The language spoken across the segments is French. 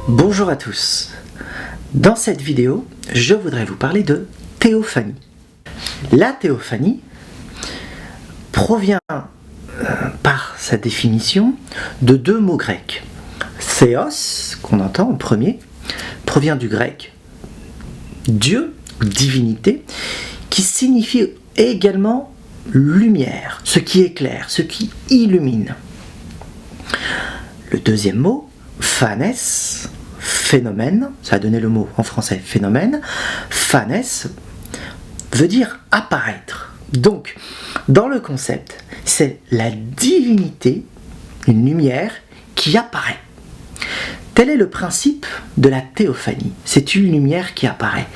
Bonjour à tous. Dans cette vidéo, je voudrais vous parler de théophanie. La théophanie provient, par sa définition, de deux mots grecs. Théos, qu'on entend en premier, provient du grec Dieu, divinité, qui signifie également lumière, ce qui éclaire, ce qui illumine. Le deuxième mot, phanès, phénomène, ça a donné le mot en français phénomène, phanès veut dire apparaître. Donc, dans le concept, c'est la divinité, une lumière qui apparaît. Tel est le principe de la théophanie. C'est une lumière qui apparaît.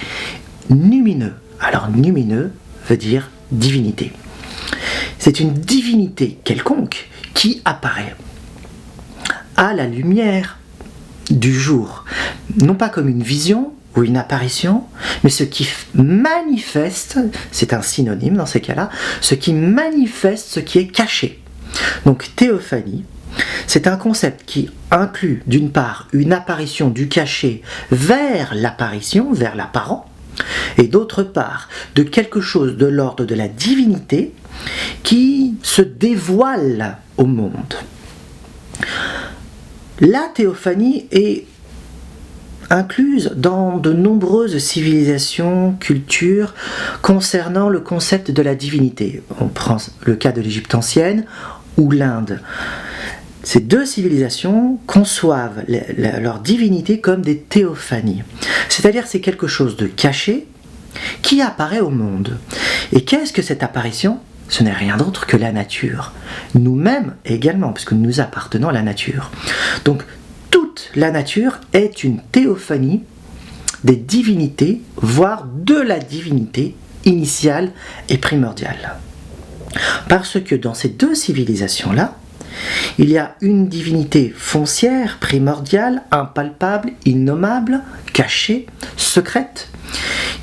Lumineux. Alors, lumineux veut dire divinité. C'est une divinité quelconque qui apparaît à la lumière du jour. Non pas comme une vision ou une apparition, mais ce qui manifeste, c'est un synonyme dans ces cas-là, ce qui manifeste ce qui est caché. Donc théophanie, c'est un concept qui inclut d'une part une apparition du caché vers l'apparition, vers l'apparent, et d'autre part de quelque chose de l'ordre de la divinité qui se dévoile au monde. La théophanie est incluse dans de nombreuses civilisations, cultures concernant le concept de la divinité. On prend le cas de l'Égypte ancienne ou l'Inde. Ces deux civilisations conçoivent leur divinité comme des théophanies. C'est-à-dire c'est quelque chose de caché qui apparaît au monde. Et qu'est-ce que cette apparition ? Ce n'est rien d'autre que la nature. Nous-mêmes également, puisque nous appartenons à la nature. Donc, toute la nature est une théophanie des divinités, voire de la divinité initiale et primordiale. Parce que dans ces deux civilisations-là, il y a une divinité foncière, primordiale, impalpable, innommable, cachée, secrète,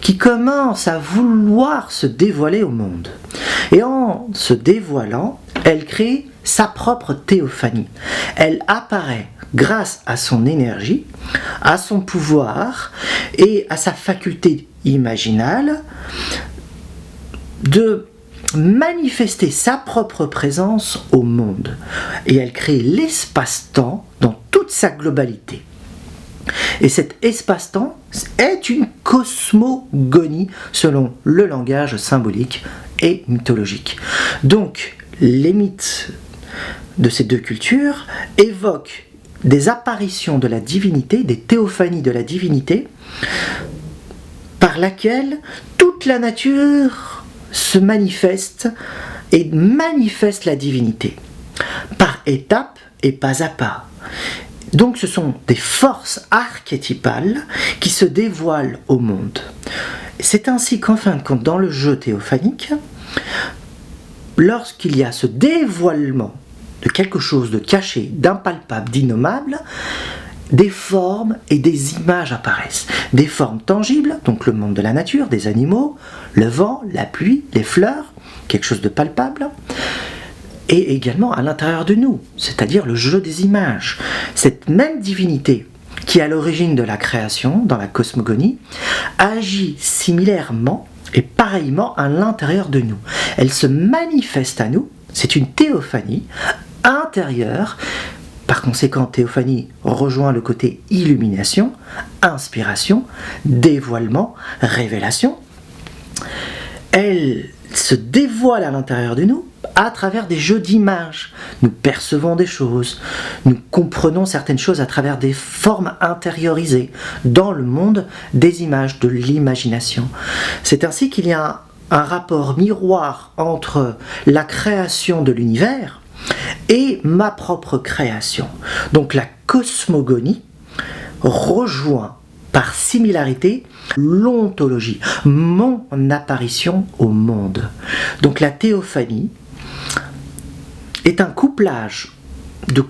qui commence à vouloir se dévoiler au monde. Et en se dévoilant, elle crée sa propre théophanie. Elle apparaît grâce à son énergie, à son pouvoir et à sa faculté imaginale de manifester sa propre présence au monde. Et elle crée l'espace-temps dans toute sa globalité. Et cet espace-temps est une cosmogonie selon le langage symbolique et mythologique. Donc, les mythes de ces deux cultures évoquent des apparitions de la divinité, des théophanies de la divinité, par laquelle toute la nature se manifeste et manifeste la divinité, par étapes et pas à pas. Donc ce sont des forces archétypales qui se dévoilent au monde. C'est ainsi qu'en fin de compte, dans le jeu théophanique, lorsqu'il y a ce dévoilement de quelque chose de caché, d'impalpable, d'innommable, des formes et des images apparaissent. Des formes tangibles, donc le monde de la nature, des animaux, le vent, la pluie, les fleurs, quelque chose de palpable, et également à l'intérieur de nous, c'est-à-dire le jeu des images. Cette même divinité qui est à l'origine de la création, dans la cosmogonie, agit similairement et pareillement à l'intérieur de nous. Elle se manifeste à nous, c'est une théophanie intérieure. Par conséquent, théophanie rejoint le côté illumination, inspiration, dévoilement, révélation. Elle se dévoile à l'intérieur de nous à travers des jeux d'images. Nous percevons des choses, nous comprenons certaines choses à travers des formes intériorisées dans le monde des images, de l'imagination. C'est ainsi qu'il y a un rapport miroir entre la création de l'univers et ma propre création. Donc la cosmogonie rejoint par similarité l'ontologie, mon apparition au monde. Donc la théophanie est un couplage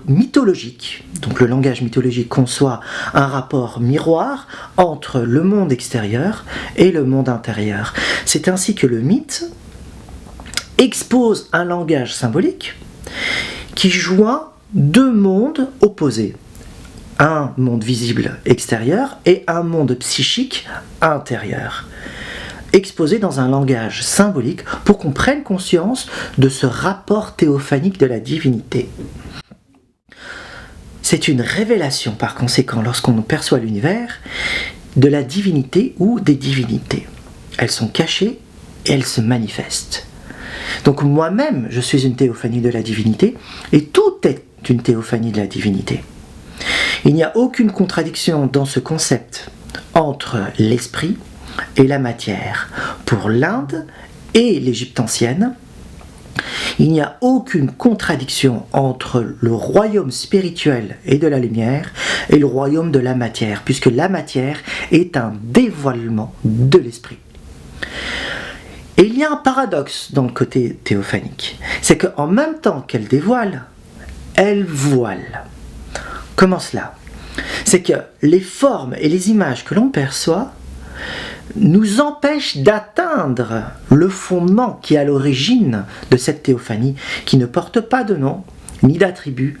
mythologique, donc le langage mythologique conçoit un rapport miroir entre le monde extérieur et le monde intérieur. C'est ainsi que le mythe expose un langage symbolique qui joint deux mondes opposés. un monde visible extérieur et un monde psychique intérieur, exposé dans un langage symbolique pour qu'on prenne conscience de ce rapport théophanique de la divinité. C'est une révélation par conséquent lorsqu'on perçoit l'univers de la divinité ou des divinités. Elles sont cachées et elles se manifestent. Donc moi-même, je suis une théophanie de la divinité et tout est une théophanie de la divinité. Il n'y a aucune contradiction dans ce concept entre l'esprit et la matière. Pour l'Inde et l'Égypte ancienne, il n'y a aucune contradiction entre le royaume spirituel et de la lumière et le royaume de la matière, puisque la matière est un dévoilement de l'esprit. Et il y a un paradoxe dans le côté théophanique, c'est qu'en même temps qu'elle dévoile, elle voile. Comment cela? C'est que les formes et les images que l'on perçoit nous empêchent d'atteindre le fondement qui est à l'origine de cette théophanie, qui ne porte pas de nom, ni d'attribut,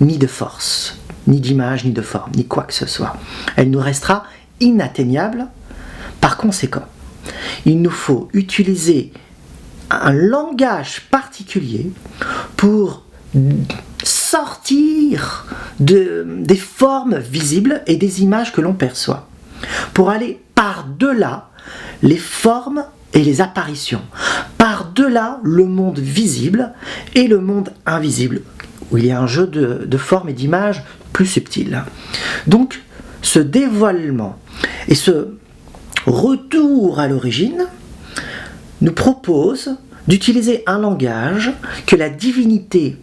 ni de force, ni d'image, ni de forme, ni quoi que ce soit. Elle nous restera inatteignable. Par conséquent, il nous faut utiliser un langage particulier pour sortir des formes visibles et des images que l'on perçoit, pour aller par-delà les formes et les apparitions, par-delà le monde visible et le monde invisible, où il y a un jeu de formes et d'images plus subtil. Donc, ce dévoilement et ce retour à l'origine nous propose d'utiliser un langage que la divinité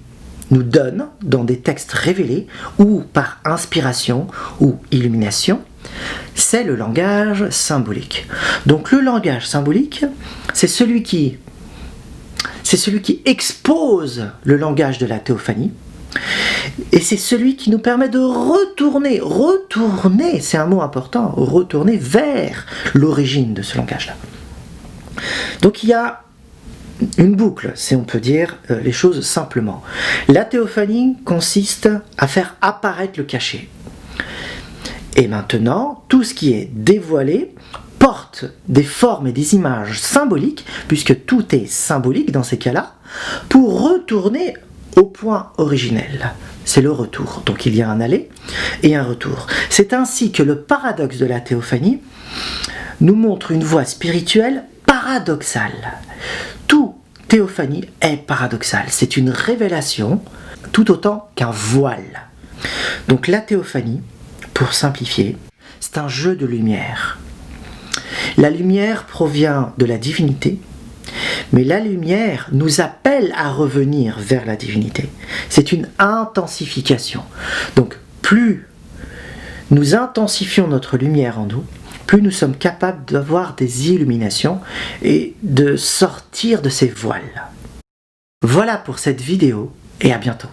nous donne dans des textes révélés ou par inspiration ou illumination. C'est le langage symbolique. Donc le langage symbolique, c'est celui qui expose le langage de la théophanie, et c'est celui qui nous permet de retourner, c'est un mot important, retourner vers l'origine de ce langage-là. Donc il y a une boucle, si on peut dire les choses simplement. La théophanie consiste à faire apparaître le caché. Et maintenant, tout ce qui est dévoilé porte des formes et des images symboliques, puisque tout est symbolique dans ces cas-là, pour retourner au point originel. C'est le retour. Donc il y a un aller et un retour. C'est ainsi que le paradoxe de la théophanie nous montre une voie spirituelle paradoxale. Toute théophanie est paradoxale. C'est une révélation tout autant qu'un voile. Donc la théophanie, pour simplifier, c'est un jeu de lumière. La lumière provient de la divinité, mais la lumière nous appelle à revenir vers la divinité. C'est une intensification. Donc plus nous intensifions notre lumière en nous, plus nous sommes capables d'avoir des illuminations et de sortir de ces voiles. Voilà pour cette vidéo et à bientôt.